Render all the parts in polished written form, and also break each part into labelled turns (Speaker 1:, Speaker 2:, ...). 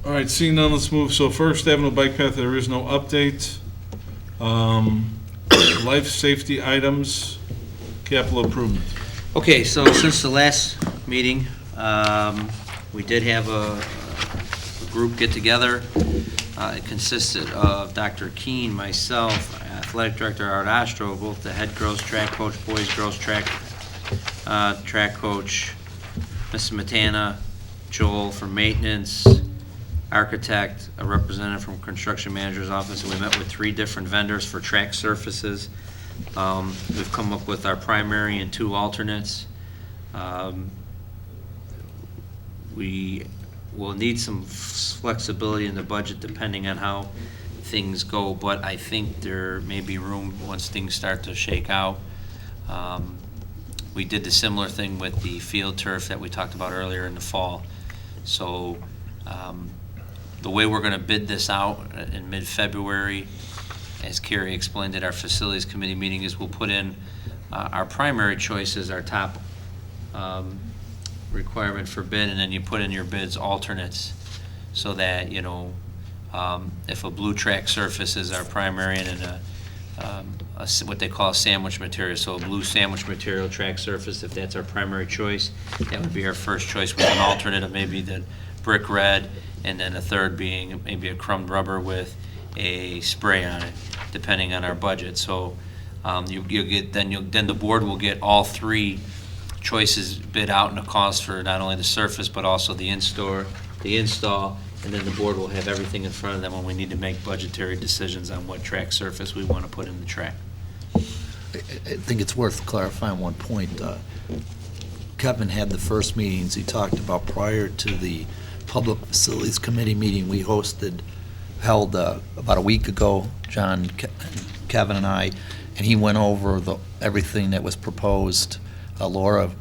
Speaker 1: All right, seeing none, let's move. So First Avenue Bike Path, there is no update. Life safety items, capital improvement.
Speaker 2: Okay, so since the last meeting, we did have a group get together. It consisted of Dr. Keene, myself, Athletic Director Art Ostro, both the head girls track coach, boys girls track coach, Mrs. Matana, Joel from maintenance, architect, a representative from construction manager's office, and we met with 3 different vendors for track surfaces. We've come up with our primary and 2 alternates. We will need some flexibility in the budget depending on how things go, but I think there may be room once things start to shake out. We did the similar thing with the field turf that we talked about earlier in the fall. So the way we're going to bid this out in mid-February, as Carrie explained at our facilities committee meeting, is we'll put in our primary choices, our top requirement for bid, and then you put in your bids alternates, so that, you know, if a blue track surface is our primary and what they call a sandwich material, so a blue sandwich material track surface, if that's our primary choice, that would be our first choice, with an alternate of maybe the brick red, and then a third being maybe a crumbed rubber with a spray on it, depending on our budget. So you'll get then the board will get all 3 choices bid out and a cost for not only the surface but also the install, and then the board will have everything in front of them when we need to make budgetary decisions on what track surface we want to put in the track.
Speaker 3: I think it's worth clarifying one point. Kevin had the first meetings he talked about prior to the Public Facilities Committee meeting we held about a week ago, John, Kevin, and I, and he went over everything that was proposed. Laura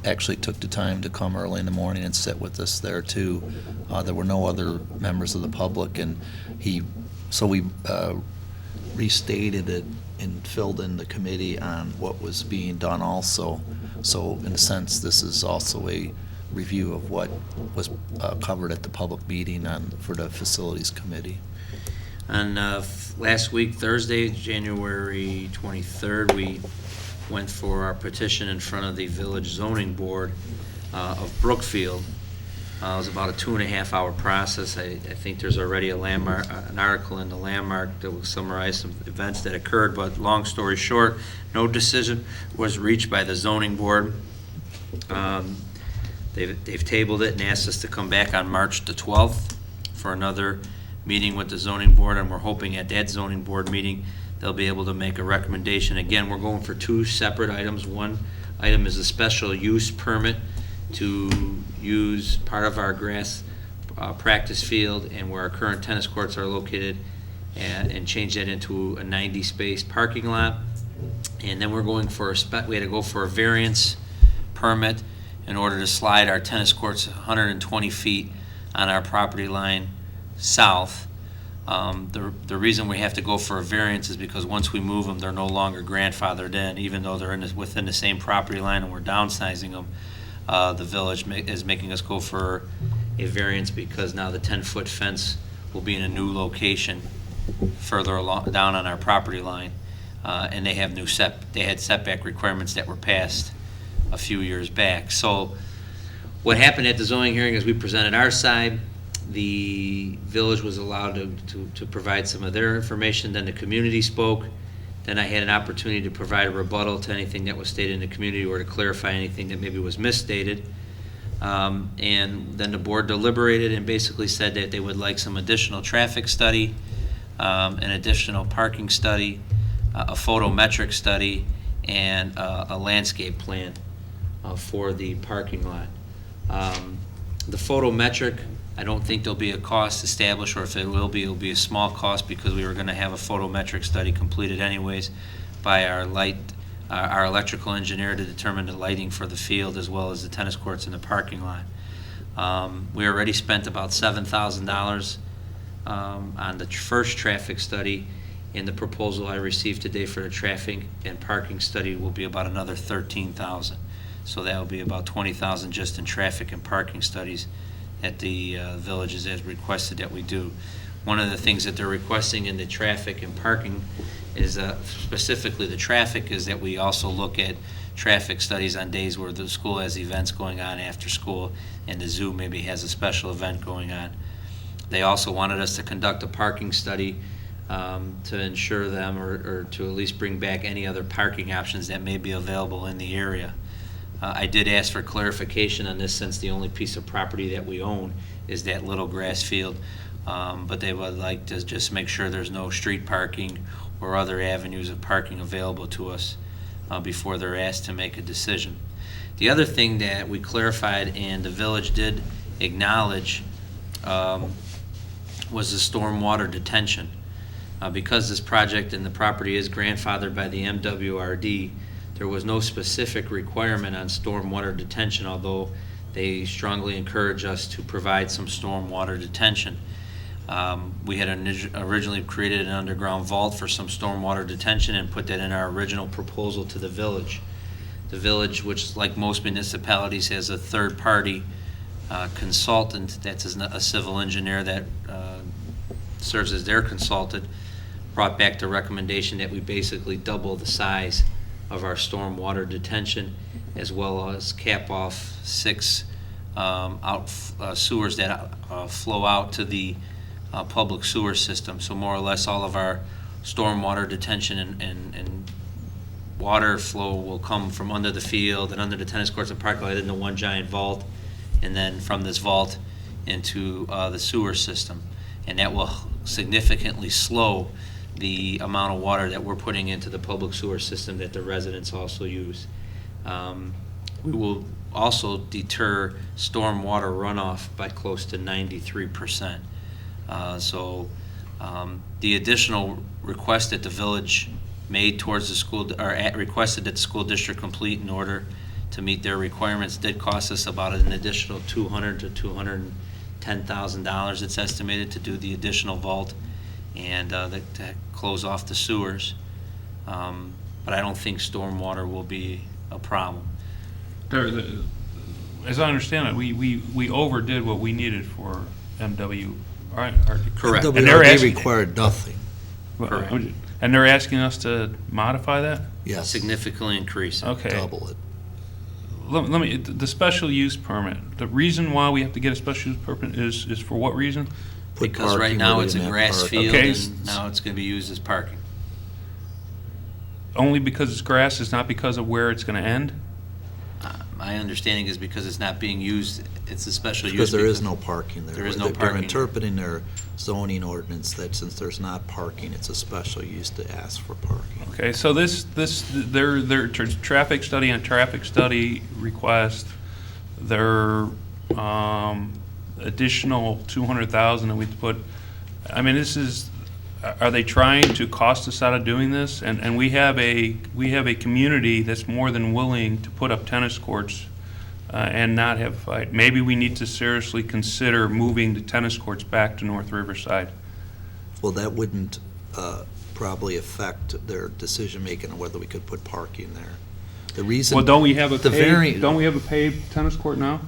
Speaker 3: actually took the time to come early in the morning and sit with us there too. There were no other members of the public, and we restated it and filled in the committee on what was being done also. So in a sense, this is also a review of what was covered at the public meeting for the facilities committee.
Speaker 2: On last week, Thursday, January 23rd, we went for our petition in front of the Village Zoning Board of Brookfield. It was about a 2.5-hour process. I think there's already an article in the Landmark that will summarize some events that occurred, but long story short, no decision was reached by the zoning board. They've tabled it and asked us to come back on March the 12th for another meeting with the zoning board, and we're hoping at that zoning board meeting they'll be able to make a recommendation. Again, we're going for 2 separate items. One item is a special use permit to use part of our grass practice field and where our current tennis courts are located, and change that into a 90-space parking lot. And then we're going for we had to go for a variance permit in order to slide our tennis courts 120 feet on our property line south. The reason we have to go for a variance is because once we move them, they're no longer grandfathered in, even though they're within the same property line and we're downsizing them. The village is making us go for a variance because now the 10-foot fence will be in a new location further down on our property line, and they have they had setback requirements that were passed a few years back. So what happened at the zoning hearing is we presented our side. The village was allowed to provide some of their information. Then the community spoke. Then I had an opportunity to provide a rebuttal to anything that was stated in the community or to clarify anything that maybe was misstated. And then the board deliberated and basically said that they would like some additional traffic study, an additional parking study, a photometric study, and a landscape plan for the parking lot. The photometric, I don't think there'll be a cost established, or if it will be a small cost because we were going to have a photometric study completed anyways by our electrical engineer to determine the lighting for the field as well as the tennis courts and the parking lot. We already spent about $7,000 on the first traffic study, and the proposal I received today for the traffic and parking study will be about another $13,000. So that will be about $20,000 just in traffic and parking studies at the villages as requested that we do. One of the things that they're requesting in the traffic and parking is, specifically the traffic, is that we also look at traffic studies on days where the school has events going on after school and the zoo maybe has a special event going on. They also wanted us to conduct a parking study to ensure them, or to at least bring back any other parking options that may be available in the area. I did ask for clarification on this, since the only piece of property that we own is that little grass field. But they would like to just make sure there's no street parking or other avenues of parking available to us before they're asked to make a decision. The other thing that we clarified, and the village did acknowledge, was the stormwater detention. Because this project and the property is grandfathered by the MWRD, there was no specific requirement on stormwater detention, although they strongly encourage us to provide some stormwater detention. We had originally created an underground vault for some stormwater detention and put that in our original proposal to the village. The village, which like most municipalities has a third-party consultant, that's a civil engineer that serves as their consultant, brought back the recommendation that we basically double the size of our stormwater detention, as well as cap off 6 sewers that flow out to the public sewer system. So more or less all of our stormwater detention and water flow will come from under the field and under the tennis courts and parking lot into one giant vault, and then from this vault into the sewer system. And that will significantly slow the amount of water that we're putting into the public sewer system that the residents also use. We will also deter stormwater runoff by close to 93%. The additional request that the village made towards the school, or requested that the school district complete in order to meet their requirements, did cost us about an additional $200,000 to $210,000. It's estimated to do the additional vault and to close off the sewers. But I don't think stormwater will be a problem.
Speaker 4: As I understand it, we overdid what we needed for MW, right?
Speaker 2: Correct.
Speaker 4: And they're
Speaker 3: WRD
Speaker 4: asking-
Speaker 3: required nothing.
Speaker 2: Correct.
Speaker 4: And they're asking us to modify that?
Speaker 3: Yes,
Speaker 2: Significantly increase it.
Speaker 4: Okay.
Speaker 3: double it.
Speaker 4: Let me, the special use permit, the reason why we have to get a special use permit is for what reason?
Speaker 3: Put
Speaker 2: Because right
Speaker 3: parking
Speaker 2: now
Speaker 3: where
Speaker 2: it's
Speaker 3: they
Speaker 2: a
Speaker 3: meant
Speaker 2: grass
Speaker 3: park.
Speaker 2: field,
Speaker 4: Okay.
Speaker 2: and now it's going to be used as parking.
Speaker 4: Only because it's grass, it's not because of where it's gonna end?
Speaker 2: My understanding is because it's not being used, it's a special use.
Speaker 3: Because there is no parking there.
Speaker 2: There is no
Speaker 3: They're
Speaker 2: parking.
Speaker 3: interpreting their zoning ordinance that since there's not parking, it's a special use to ask for parking.
Speaker 4: Okay, so their traffic study and traffic study request, their additional 200,000 that we put, I mean, are they trying to cost us out of doing this? And we have a community that's more than willing to put up tennis courts and not have fight. Maybe we need to seriously consider moving the tennis courts back to North Riverside.
Speaker 3: Well, that wouldn't probably affect their decision-making on whether we could put parking there. The reason.
Speaker 4: Well, don't we have a
Speaker 3: the
Speaker 4: paved tennis court now?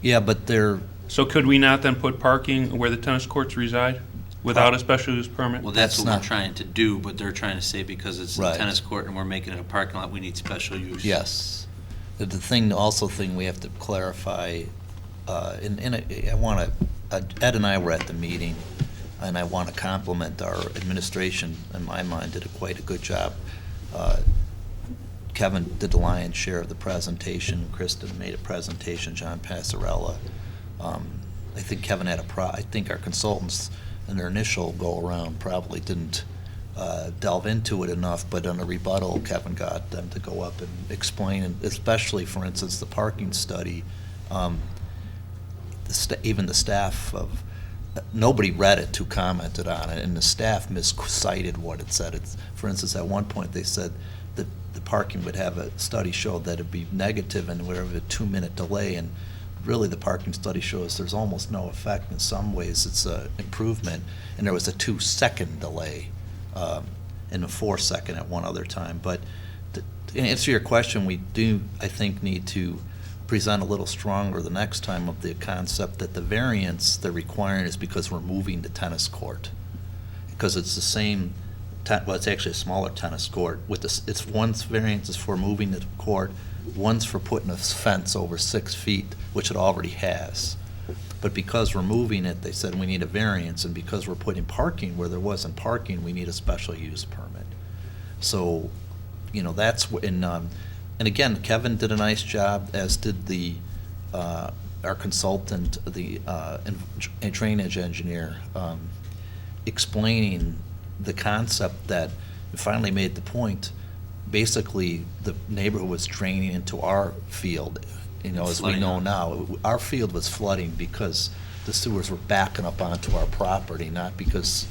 Speaker 3: Yeah, but they're,
Speaker 4: So could we not then put parking where the tennis courts reside without a special use permit?
Speaker 2: Well, that's
Speaker 3: That's
Speaker 2: what we're
Speaker 3: not-
Speaker 2: trying to do, but they're trying to say because it's a
Speaker 3: Right.
Speaker 2: tennis court and we're making it a parking lot, we need special use.
Speaker 3: yes. The thing we have to clarify, I want to, Ed and I were at the meeting, and I want to compliment our administration, in my mind, did quite a good job. Kevin did the lion's share of the presentation, Kristen made a presentation, John Passarella. I think Kevin had I think our consultants in their initial go-around probably didn't delve into it enough, but on a rebuttal, Kevin got them to go up and explain, and especially, for instance, the parking study. Even the staff of, nobody read it who commented on it, and the staff miscited what it said. For instance, at one point, they said that the parking would have a study showed that it'd be negative and whatever, a 2-minute delay, and really the parking study shows there's almost no effect. In some ways, it's an improvement, and there was a 2-second delay and a 4-second at one other time. But to answer your question, we do, I think, need to present a little stronger the next time of the concept that the variance they're requiring is because we're moving the tennis court. Because it's the same, well, it's actually a smaller tennis court with this, it's one's variance is for moving the court, one's for putting a fence over 6 feet, which it already has. But because we're moving it, they said we need a variance, and because we're putting parking where there wasn't parking, we need a special use permit. So, that's, and again, Kevin did a nice job, as did our consultant, the drainage engineer, explaining the concept that finally made the point. Basically, the neighborhood was draining into our field, as we know now. Our field was flooding because the sewers were backing up onto our property, not because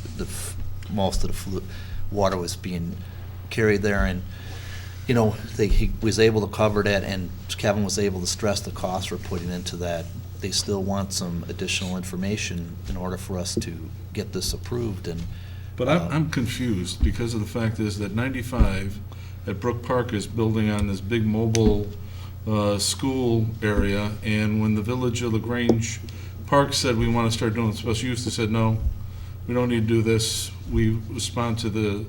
Speaker 3: most of the water was being carried there. And, he was able to cover that, and Kevin was able to stress the costs we're putting into that. They still want some additional information in order for us to get this approved. And
Speaker 1: But I'm confused, because of the fact is that 95 at Brook Park is building on this big mobile school area, and when the Village of LaGrange Park said we want to start doing special use, they said, no, we don't need to do this. We respond to the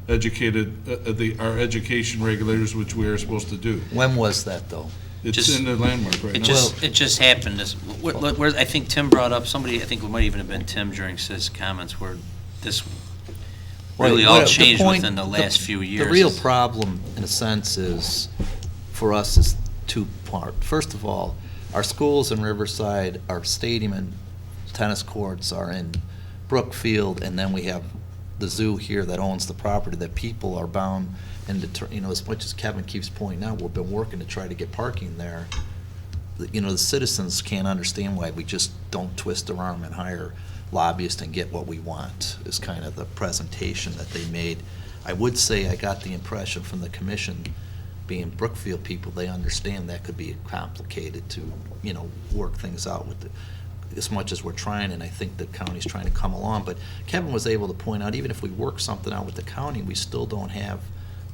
Speaker 1: our education regulators, which we are supposed to do.
Speaker 3: when was that, though?
Speaker 1: It's
Speaker 2: Just-
Speaker 1: in the landmark right
Speaker 2: It
Speaker 1: now.
Speaker 2: just happened, where I think Tim brought up, somebody, I think it might even have been Tim during his comments, where this really all
Speaker 3: Well, the
Speaker 2: changed
Speaker 3: point-
Speaker 2: within the last few years.
Speaker 3: The real problem, in a sense, is, for us, is two-part. First of all, our schools in Riverside, our stadium and tennis courts are in Brookfield, and then we have the zoo here that owns the property that people are bound, and as much as Kevin keeps pointing out, we've been working to try to get parking there. The citizens can't understand why we just don't twist our arm and hire lobbyists and get what we want, is kind of the presentation that they made. I would say I got the impression from the commission, being Brookfield people, they understand that could be complicated to, work things out with as much as we're trying, and I think the county's trying to come along. But Kevin was able to point out, even if we work something out with the county, we still don't have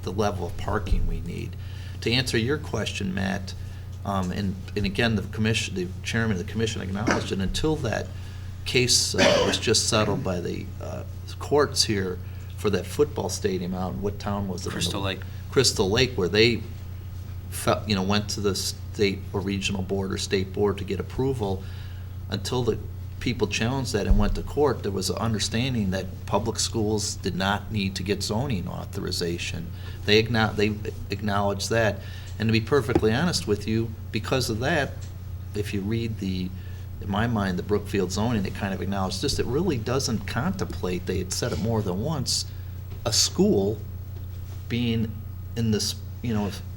Speaker 3: the level of parking we need. To answer your question, Matt, and again, the chairman of the commission acknowledged it, until that case was just settled by the courts here for that football stadium out in, what town was it?
Speaker 2: Crystal Lake.
Speaker 3: Crystal Lake, where they went to the state or regional board or state board to get approval. Until the people challenged that and went to court, there was an understanding that public schools did not need to get zoning authorization. They acknowledged that. And to be perfectly honest with you, because of that, if you read in my mind, the Brookfield zoning, it kind of acknowledged this. It really doesn't contemplate, they had said it more than once, a school being in this,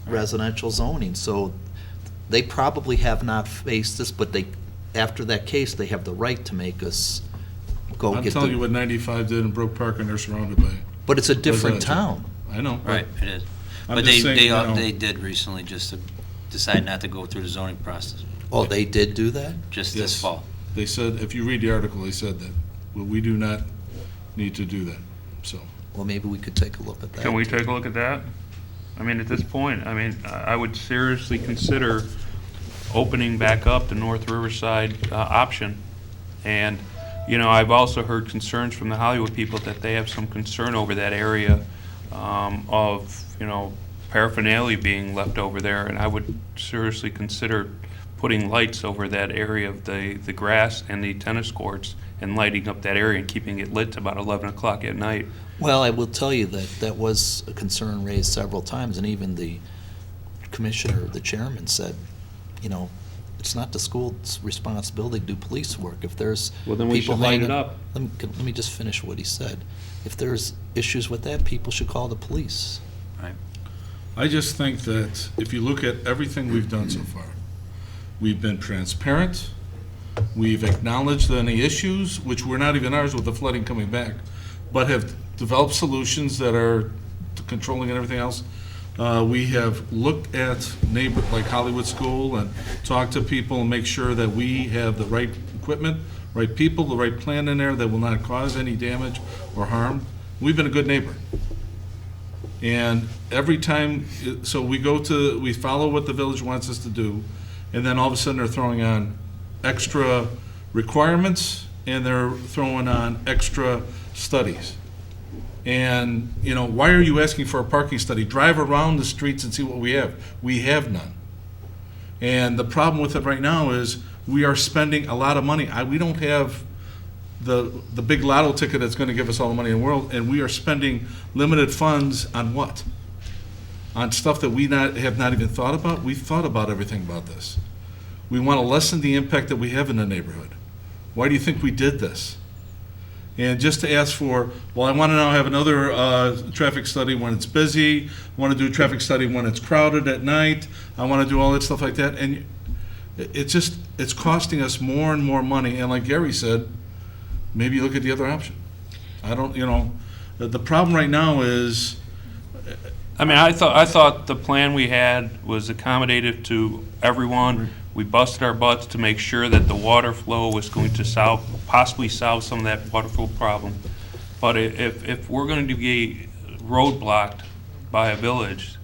Speaker 3: residential zoning. So they probably have not faced this, but after that case, they have the right to make us go
Speaker 1: I'm
Speaker 3: get
Speaker 1: telling you what 95 did in Brook Park, and they're surrounded by it.
Speaker 3: But it's a different
Speaker 1: Residential.
Speaker 3: town.
Speaker 1: I know.
Speaker 2: Right, it is.
Speaker 1: I'm
Speaker 2: But
Speaker 1: just saying,
Speaker 2: they did recently just to decide not to go through the zoning process,
Speaker 3: Oh, they did do that?
Speaker 2: just
Speaker 1: Yes.
Speaker 2: this fall.
Speaker 1: They said, if you read the article, they said that, well, we do not need to do that, so.
Speaker 3: Well, maybe we could take a look at that.
Speaker 4: Can we take a look at that? I mean, at this point, I would seriously consider opening back up the North Riverside option. And, I've also heard concerns from the Hollywood people that they have some concern over that area of, paraphernalia being left over there. And I would seriously consider putting lights over that area of the grass and the tennis courts and lighting up that area and keeping it lit to about 11 o'clock at night.
Speaker 3: Well, I will tell you that was a concern raised several times, and even the commissioner, the chairman, said, it's not the school's responsibility to do police work. If there's
Speaker 4: Well, then we
Speaker 3: people
Speaker 4: should light
Speaker 3: hanging-
Speaker 4: it up.
Speaker 3: Let me just finish what he said. If there's issues with that, people should call the police.
Speaker 1: I just think that if you look at everything we've done so far, we've been transparent, we've acknowledged any issues, which were not even ours with the flooding coming back, but have developed solutions that are controlling and everything else. We have looked at neighbor, like Hollywood School, and talked to people and make sure that we have the right equipment, right people, the right plan in there that will not cause any damage or harm. We've been a good neighbor. And every time, so we follow what the village wants us to do, And then all of a sudden, they're throwing on extra requirements, and they're throwing on extra studies. And, you know, why are you asking for a parking study? Drive around the streets and see what we have. We have none. And the problem with it right now is we are spending a lot of money. We don't have the big lotto ticket that's going to give us all the money in the world, and we are spending limited funds on what? On stuff that we have not even thought about? We've thought about everything about this. We want to lessen the impact that we have in the neighborhood. Why do you think we did this? And just to ask for, well, I want to now have another traffic study when it's busy, I want to do a traffic study when it's crowded at night, I want to do all that stuff like that, and it's costing us more and more money, and like Gary said, maybe you look at the other option. I don't, you know, the problem right now is,
Speaker 4: I mean, I thought the plan we had was accommodative to everyone. We busted our butts to make sure that the water flow was going to possibly solve some of that water flow problem. But if we're going to be roadblocked by a village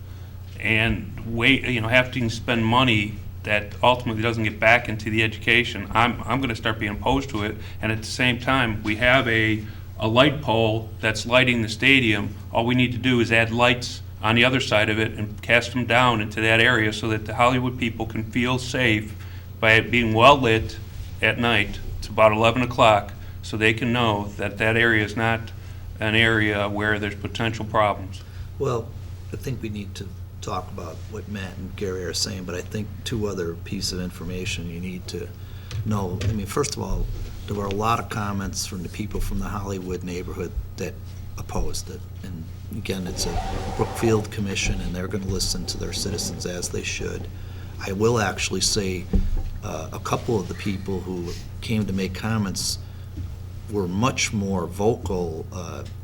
Speaker 4: and having to spend money that ultimately doesn't get back into the education, I'm going to start being opposed to it. And at the same time, we have a light pole that's lighting the stadium. All we need to do is add lights on the other side of it and cast them down into that area so that the Hollywood people can feel safe by it being well lit at night. It's about 11 o'clock, so they can know that that area is not an area where there's potential problems.
Speaker 3: Well, I think we need to talk about what Matt and Gary are saying, but I think two other pieces of information you need to know. I mean, first of all, there were a lot of comments from the people from the Hollywood neighborhood that opposed it. And again, it's a Brookfield commission, and they're going to listen to their citizens as they should. I will actually say a couple of the people who came to make comments were much more vocal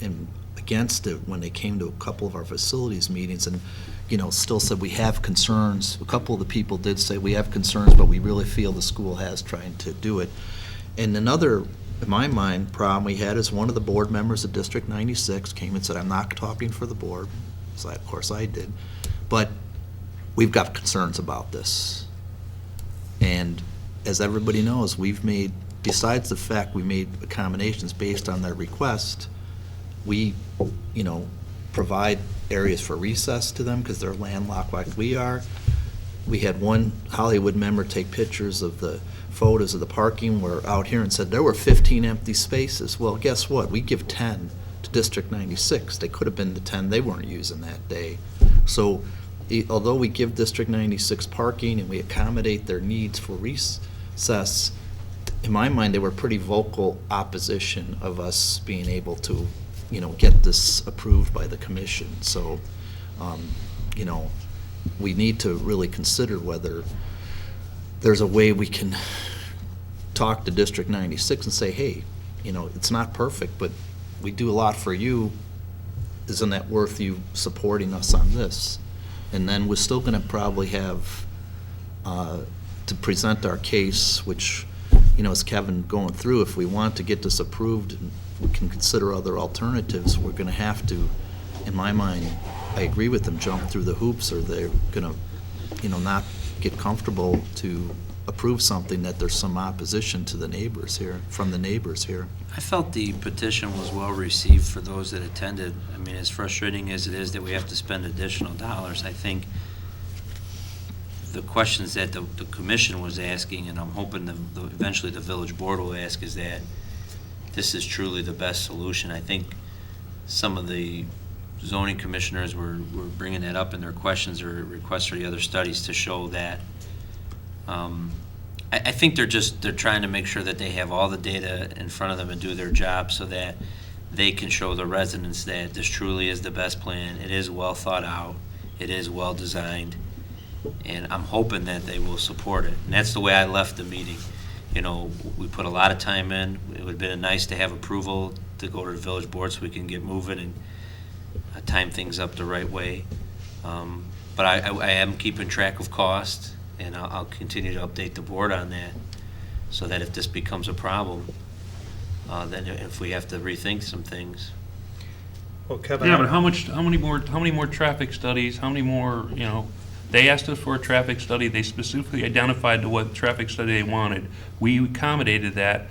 Speaker 3: and against it when they came to a couple of our facilities meetings, and still said we have concerns. A couple of the people did say we have concerns, but we really feel the school has trying to do it. And another, in my mind, problem we had is one of the board members of District 96 came and said, I'm not talking for the board. So of course I did. But we've got concerns about this. And as everybody knows, we've made, besides the fact we made accommodations based on their request, we, provide areas for recess to them because they're landlocked like we are. We had one Hollywood member take pictures of the photos of the parking. We're out here and said there were 15 empty spaces. Well, guess what? We give 10 to District 96. They could have been the 10 they weren't using that day. So although we give District 96 parking and we accommodate their needs for recess, in my mind, they were pretty vocal opposition of us being able to, get this approved by the commission. So, we need to really consider whether there's a way we can talk to District 96 and say, hey, it's not perfect, but we do a lot for you. Isn't that worth you supporting us on this? And then we're still going to probably have to present our case, which, as Kevin going through, if we want to get this approved, we can consider other alternatives. We're going to have to, in my mind, I agree with them, jump through the hoops, or they're going to, not get comfortable to approve something that there's some opposition to the neighbors here, from the neighbors here.
Speaker 2: I felt the petition was well received for those that attended. I mean, as frustrating as it is that we have to spend additional dollars, I think the questions that the commission was asking, and I'm hoping eventually the village board will ask, is that this is truly the best solution. I think some of the zoning commissioners were bringing that up in their questions or requests for the other studies to show that. I think they're trying to make sure that they have all the data in front of them and do their job so that they can show the residents that this truly is the best plan. It is well thought out. It is well designed. And I'm hoping that they will support it. And that's the way I left the meeting. We put a lot of time in. It would have been nice to have approval to go to the village board so we can get moving and time things up the right way. But I am keeping track of cost, and I'll continue to update the board on that so that if this becomes a problem, then if we have to rethink some things.
Speaker 5: Well, Kevin,
Speaker 4: Yeah, but how many more traffic studies, how many more, They asked us for a traffic study. They specifically identified what traffic study they wanted. We accommodated that.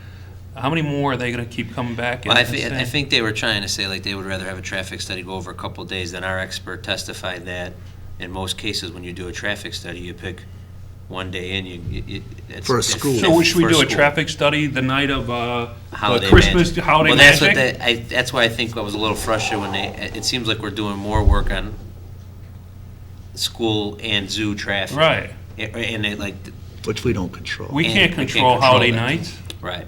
Speaker 4: How many more are they going to keep coming back?
Speaker 2: Well,
Speaker 4: and
Speaker 2: I
Speaker 4: saying?
Speaker 2: think they were trying to say, like, they would rather have a traffic study go over a couple of days. Than our expert testified that in most cases, when you do a traffic study, you pick one day in, it's...
Speaker 3: For a school.
Speaker 4: So should we
Speaker 2: for
Speaker 4: do a
Speaker 2: school.
Speaker 4: traffic study the night of
Speaker 2: Holiday
Speaker 4: Christmas,
Speaker 2: magic.
Speaker 4: holiday
Speaker 2: Well, that's
Speaker 4: magic?
Speaker 2: what that's why I think I was a little frustrated when it seems like we're doing more work on school and zoo traffic.
Speaker 4: Right.
Speaker 2: And they like,
Speaker 3: Which we don't control.
Speaker 4: We
Speaker 2: And
Speaker 4: can't
Speaker 2: we can't
Speaker 4: control
Speaker 2: control
Speaker 4: holiday
Speaker 2: that.
Speaker 4: nights.
Speaker 2: right.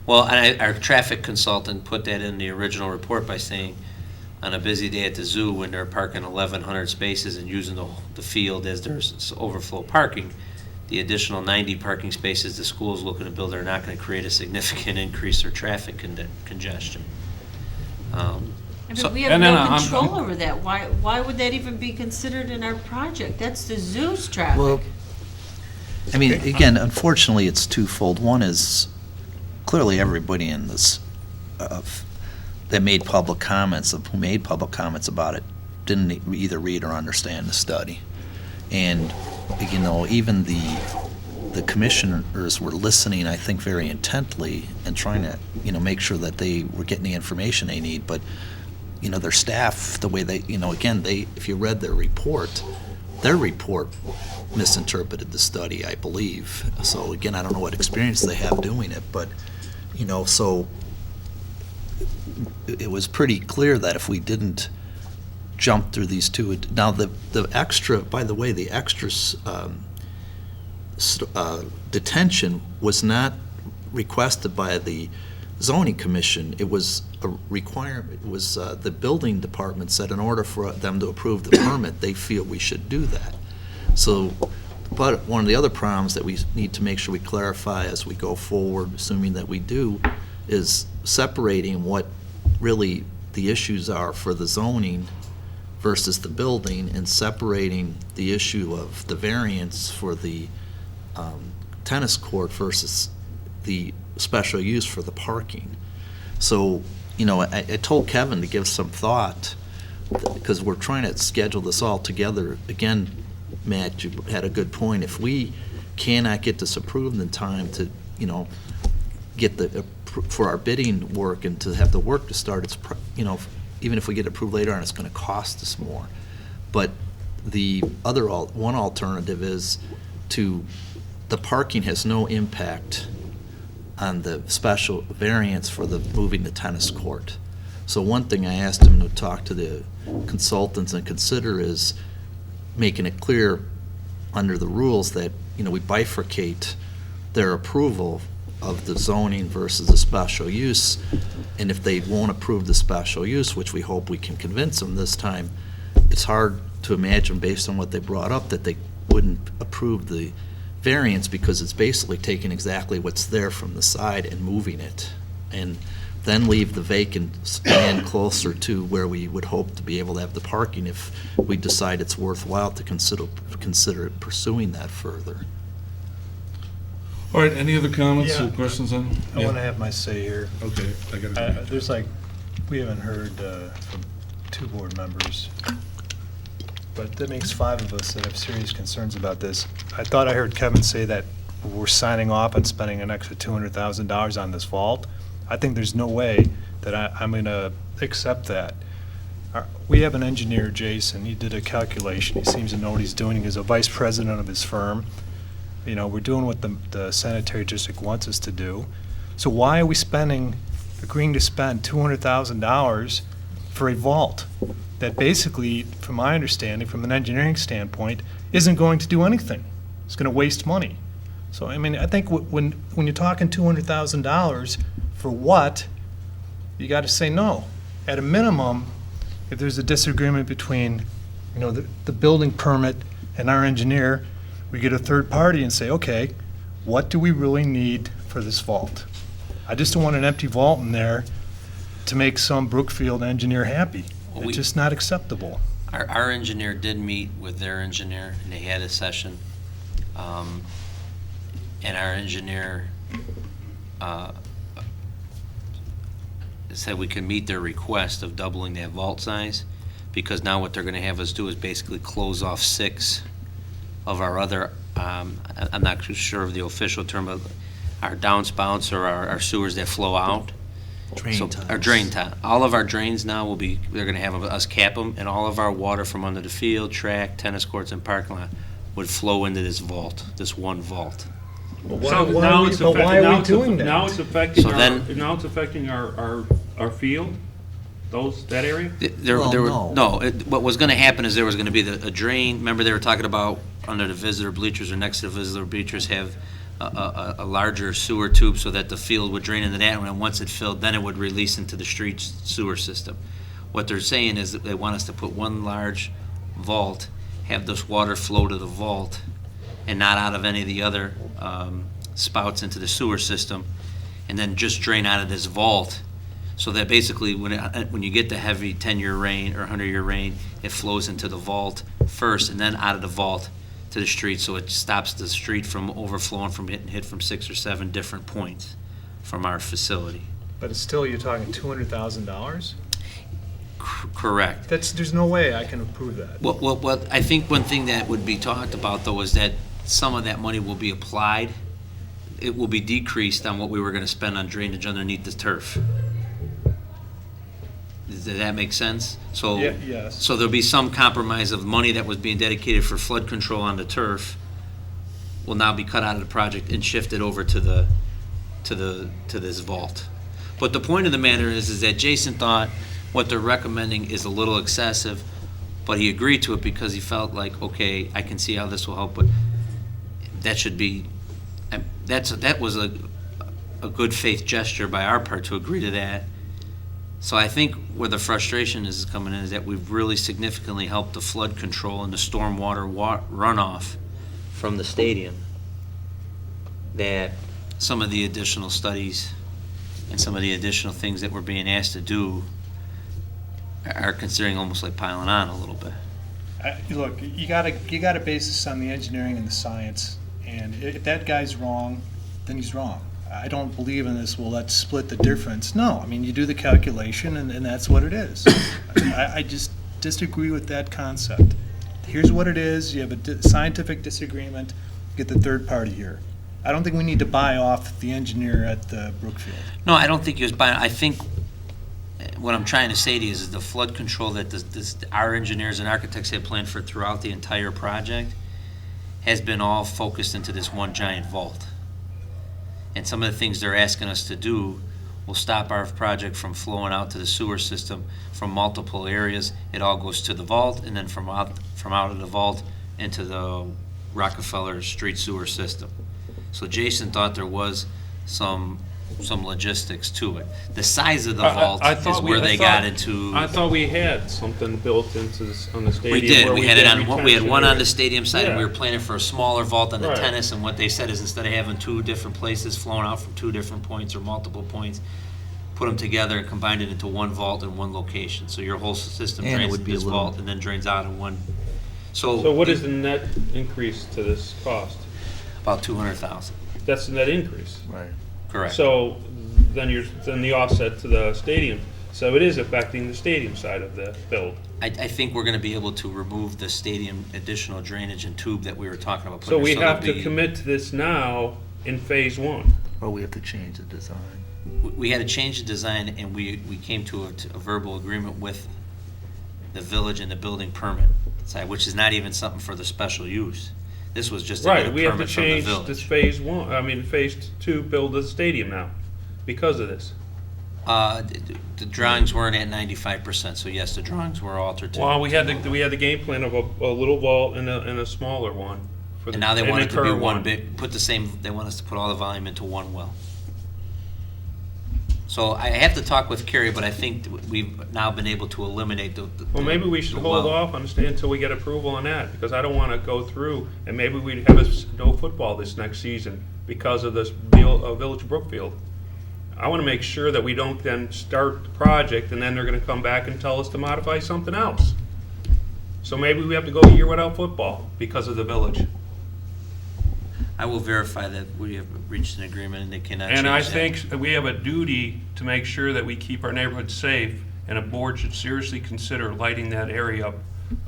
Speaker 2: Well, and our traffic consultant put that in the original report by saying, on a busy day at the zoo, when they're parking 1,100 spaces and using the field as there's overflow parking, the additional 90 parking spaces the school is looking to build are not going to create a significant increase or traffic congestion.
Speaker 5: I
Speaker 2: So-
Speaker 5: mean, we have
Speaker 4: And then
Speaker 5: no
Speaker 4: I'm-
Speaker 5: control over that. Why would that even be considered in our project? That's the zoo's traffic.
Speaker 3: Well, I mean, again, unfortunately, it's twofold. One is clearly everybody in this, that made public comments, who made public comments about it, didn't either read or understand the study. And, you know, even the commissioners were listening, I think, very intently and trying to, you know, make sure that they were getting the information they need. But, you know, their staff, the way they, you know, again, if you read their report misinterpreted the study, I believe. So again, I don't know what experience they have doing it, but, you know, so it was pretty clear that if we didn't jump through these two, now the extra, by the way, the extra detention was not requested by the zoning commission. It was a requirement. It was the building department said in order for them to approve the permit, they feel we should do that. So, but one of the other problems that we need to make sure we clarify as we go forward, assuming that we do, is separating what really the issues are for the zoning versus the building, and separating the issue of the variance for the tennis court versus the special use for the parking. So, you know, I told Kevin to give some thought, because we're trying to schedule this all together. Again, Matt, you had a good point. If we cannot get this approved in time to, you know, get for our bidding work and to have the work to start, it's, you know, even if we get approved later on, it's going to cost us more. But the other, one alternative is the parking has no impact on the special variance for the moving the tennis court. So one thing I asked him to talk to the consultants and consider is making it clear under the rules that, you know, we bifurcate their approval of the zoning versus the special use. And if they won't approve the special use, which we hope we can convince them this time, it's hard to imagine, based on what they brought up, that they wouldn't approve the variance, because it's basically taking exactly what's there from the side and moving it, and then leave the vacant land closer to where we would hope to be able to have the parking if we decide it's worthwhile to consider pursuing that further.
Speaker 1: All right, any other comments or
Speaker 6: Yeah.
Speaker 1: questions on?
Speaker 6: I want to have my say here.
Speaker 1: Okay, I gotta
Speaker 6: There's like, we haven't heard from 2 board members, but that makes 5 of us that have serious concerns about this. I thought I heard Kevin say that we're signing off on spending an extra $200,000 on this vault. I think there's no way that I'm going to accept that. We have an engineer, Jason. He did a calculation. He seems to know what he's doing. He's a vice president of his firm. You know, we're doing what the sanitary district wants us to do. So why are we agreeing to spend $200,000 for a vault that basically, from my understanding, from an engineering standpoint, isn't going to do anything? It's going to waste money. So, I mean, I think when you're talking $200,000 for what, you got to say no. At a minimum, if there's a disagreement between, you know, the building permit and our engineer, we get a third party and say, okay, what do we really need for this vault? I just don't want an empty vault in there to make some Brookfield engineer happy.
Speaker 2: Well,
Speaker 6: It's just not acceptable.
Speaker 2: Our engineer did meet with their engineer, and they had a session. And our engineer said we can meet their request of doubling that vault size, because now what they're gonna have us do is basically close off 6 of our other, I'm not too sure of the official term, but our downspouts or our sewers that flow out.
Speaker 3: Drain
Speaker 2: So,
Speaker 3: tiles.
Speaker 2: our drain tile. All of our drains now will be, they're gonna have us cap them, and all of our water from under the field, track, tennis courts, and parking lot would flow into this vault, this one vault.
Speaker 4: So
Speaker 6: why
Speaker 4: now
Speaker 6: are we-
Speaker 4: it's
Speaker 6: but why
Speaker 4: affecting-
Speaker 6: are we
Speaker 4: now it's
Speaker 6: doing that?
Speaker 4: Now it's affecting
Speaker 2: So
Speaker 4: our,
Speaker 2: then-
Speaker 4: now it's affecting our field, that area?
Speaker 3: Well, no.
Speaker 2: What was gonna happen is there was gonna be a drain, remember they were talking about under the visitor bleachers or next to the visitor bleachers have a larger sewer tube so that the field would drain into that, and once it filled, then it would release into the street sewer system. What they're saying is that they want us to put one large vault, have this water flow to the vault, and not out of any of the other spouts into the sewer system, and then just drain out of this vault, so that basically when you get the heavy 10-year rain or 100-year rain, it flows into the vault first, and then out of the vault to the street, so it stops the street from overflowing, from getting hit from 6 or 7 different points from our facility.
Speaker 6: But it's still, you're talking $200,000?
Speaker 2: Correct.
Speaker 6: There's no way I can approve that.
Speaker 2: Well, I think one thing that would be talked about, though, is that some of that money will be applied, it will be decreased on what we were gonna spend on drainage underneath the turf. Does that make sense? So,
Speaker 6: Yeah, yes.
Speaker 2: so there'll be some compromise of money that was being dedicated for flood control on the turf will now be cut out of the project and shifted over to this vault. But the point of the matter is that Jason thought what they're recommending is a little excessive, but he agreed to it because he felt like, okay, I can see how this will help, but that should be, that was a good faith gesture by our part to agree to that. So I think where the frustration is coming in is that we've really significantly helped the flood control and the stormwater runoff from the stadium, that some of the additional studies and some of the additional things that we're being asked to do are considering almost like piling on a little bit.
Speaker 6: Look, you gotta base this on the engineering and the science, and if that guy's wrong, then he's wrong. I don't believe in this, well, let's split the difference. No, I mean, you do the calculation, and that's what it is. I just disagree with that concept. Here's what it is, you have a scientific disagreement, get the third party here. I don't think we need to buy off the engineer at Brookfield.
Speaker 2: No, I don't think he was buying, I think what I'm trying to say to you is the flood control that our engineers and architects had planned for throughout the entire project has been all focused into this one giant vault. And some of the things they're asking us to do will stop our project from flowing out to the sewer system from multiple areas. It all goes to the vault, and then from out of the vault into the Rockefeller street sewer system. So Jason thought there was some logistics to it. The size of the vault is where they got into.
Speaker 4: I thought we had something built into this, on the stadium.
Speaker 2: We did.
Speaker 4: where
Speaker 2: We had it on. We had
Speaker 4: retention
Speaker 2: one on
Speaker 4: area.
Speaker 2: the stadium side, and we
Speaker 4: Yeah.
Speaker 2: were planning for a smaller vault on the
Speaker 4: Right.
Speaker 2: tennis. And what they said is instead of having 2 different places flowing out from 2 different points or multiple points, put them together and combined it into one vault in one location. So your whole system
Speaker 3: And it
Speaker 2: drains
Speaker 3: would
Speaker 2: into
Speaker 3: be a
Speaker 2: this
Speaker 3: little-
Speaker 2: vault and then drains out in one.
Speaker 4: So what is the net increase to this cost?
Speaker 2: About 200,000.
Speaker 4: That's the net increase.
Speaker 3: Right.
Speaker 2: Correct.
Speaker 4: So then the offset to the stadium. So it is affecting the stadium side of the build.
Speaker 2: I think we're going to be able to remove the stadium additional drainage and tube that we were talking about.
Speaker 4: So we
Speaker 2: putting,
Speaker 4: have to
Speaker 2: there'll be-
Speaker 4: commit to this now in phase 1.
Speaker 3: Or we have to change the design.
Speaker 2: We had to change the design, and we came to a verbal agreement with the village and the building permit side, which is not even something for the special use. This was just to get a
Speaker 4: Right, we have to
Speaker 2: permit from the
Speaker 4: change this
Speaker 2: village.
Speaker 4: phase 2, build the stadium now, because of this.
Speaker 2: The drawings weren't at 95%, so yes, the drawings were altered.
Speaker 4: Well, we had the game plan of a little vault and a smaller one. For the-
Speaker 2: And now they
Speaker 4: and
Speaker 2: want
Speaker 4: the
Speaker 2: it to be
Speaker 4: current
Speaker 2: one big, they want us to put all the volume into one well. So I have to talk with Kerry, but I think we've now been able to eliminate the.
Speaker 4: Well, maybe we should
Speaker 2: the
Speaker 4: hold
Speaker 2: well.
Speaker 4: off on stay until we get approval on that, because I don't want to go through, and maybe we'd have no football this next season because of this deal of Village Brookfield. I want to make sure that we don't then start the project, and then they're going to come back and tell us to modify something else. So maybe we have to go a year without football because of the village.
Speaker 2: I will verify that we have reached an agreement and they cannot change
Speaker 4: And
Speaker 2: that.
Speaker 4: I think that we have a duty to make sure that we keep our neighborhood safe and a board should seriously consider lighting that area up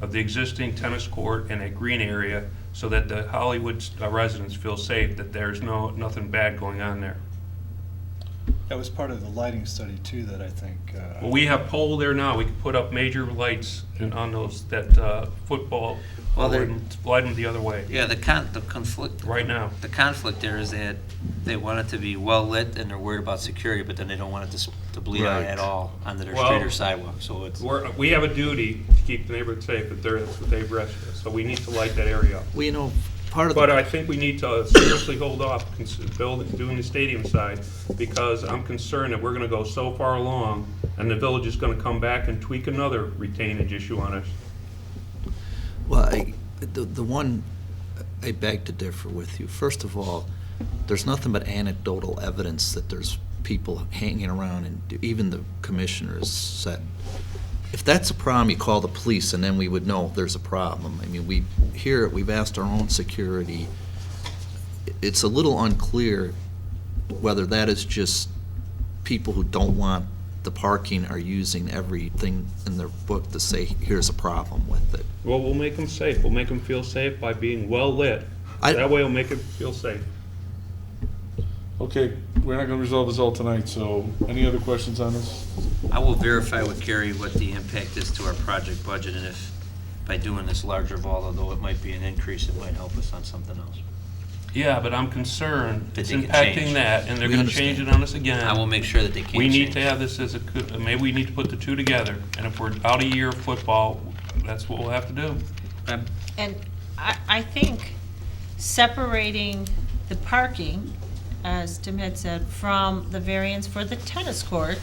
Speaker 4: of the existing tennis court and a green area so that the Hollywood residents feel safe, that there's nothing bad going on there.
Speaker 6: That was part of the lighting study too, that I think.
Speaker 4: Well, we have pole there now, we can put up major lights on those, that football,
Speaker 2: Well, they're-
Speaker 4: light them the other way,
Speaker 2: Yeah, the conflict.
Speaker 4: right now.
Speaker 2: The conflict there is that they want it to be well lit and they're worried about security, but then they don't want it to bleed out
Speaker 3: Right.
Speaker 2: at all onto their
Speaker 4: Well,
Speaker 2: street or sidewalk, so it's.
Speaker 4: We have a duty to keep the neighborhood safe, but that's what they've rested us, so we need to light that area up.
Speaker 3: Well, you know, part of
Speaker 4: But
Speaker 3: the,
Speaker 4: I think we need to seriously hold off doing the stadium side, because I'm concerned that we're gonna go so far along, and the village is gonna come back and tweak another retainage issue on us.
Speaker 3: well, the one, I beg to differ with you. First of all, there's nothing but anecdotal evidence that there's people hanging around, and even the commissioners said, if that's a problem, you call the police, and then we would know there's a problem. I mean, we hear it, we've asked our own security. It's a little unclear whether that is just people who don't want the parking are using everything in their book to say, here's a problem with it.
Speaker 4: Well, we'll make them safe, we'll make them feel safe by being well lit. That way we'll make it feel safe.
Speaker 1: Okay, we're not gonna resolve this all tonight, so any other questions on this?
Speaker 2: I will verify with Carrie what the impact is to our project budget, and if, by doing this larger vault, although it might be an increase, it might help us on something else.
Speaker 4: Yeah, but I'm concerned,
Speaker 2: That
Speaker 4: it's
Speaker 2: they can
Speaker 4: impacting
Speaker 2: change.
Speaker 4: that, and they're
Speaker 3: We
Speaker 4: gonna change it
Speaker 3: understand.
Speaker 4: on us again.
Speaker 2: I will make sure that they can't
Speaker 4: We need
Speaker 2: change.
Speaker 4: to have this as maybe we need to put the two together, and if we're out a year of football, that's what we'll have to do.
Speaker 5: And I think separating the parking, as Tim had said, from the variance for the tennis court,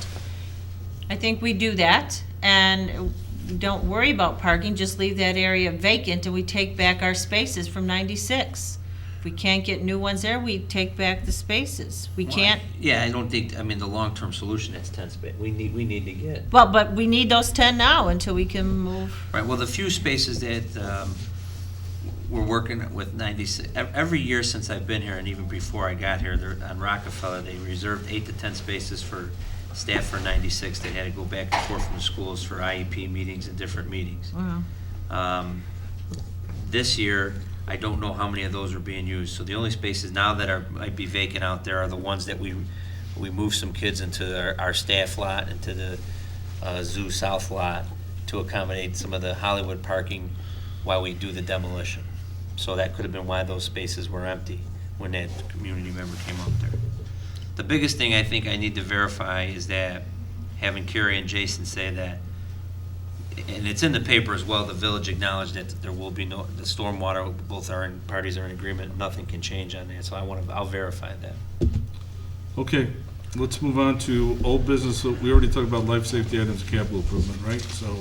Speaker 5: I think we do that, and don't worry about parking, just leave that area vacant, and we take back our spaces from 96. If we can't get new ones there, we take back the spaces. We can't,
Speaker 2: Yeah, I don't think, I mean, the long-term solution, that's 10 space. We need to get.
Speaker 5: well, but we need those 10 now until we can move.
Speaker 2: Right, well, the few spaces that we're working with 96, every year since I've been here, and even before I got here, on Rockefeller, they reserved 8 to 10 spaces for staff for 96. They had to go back and forth from the schools for IEP meetings and different meetings.
Speaker 5: Wow.
Speaker 2: This year, I don't know how many of those are being used, so the only spaces now that might be vacant out there are the ones that we move some kids into our staff lot, into the Zoo South lot, to accommodate some of the Hollywood parking while we do the demolition. So that could have been why those spaces were empty when that community member came up there. The biggest thing I think I need to verify is that, having Carrie and Jason say that, and it's in the paper as well, the village acknowledged that there will be no, the stormwater, parties are in agreement, nothing can change on that, so I'll verify that.
Speaker 1: Okay, let's move on to old business. We already talked about life safety items, capital improvement, right? So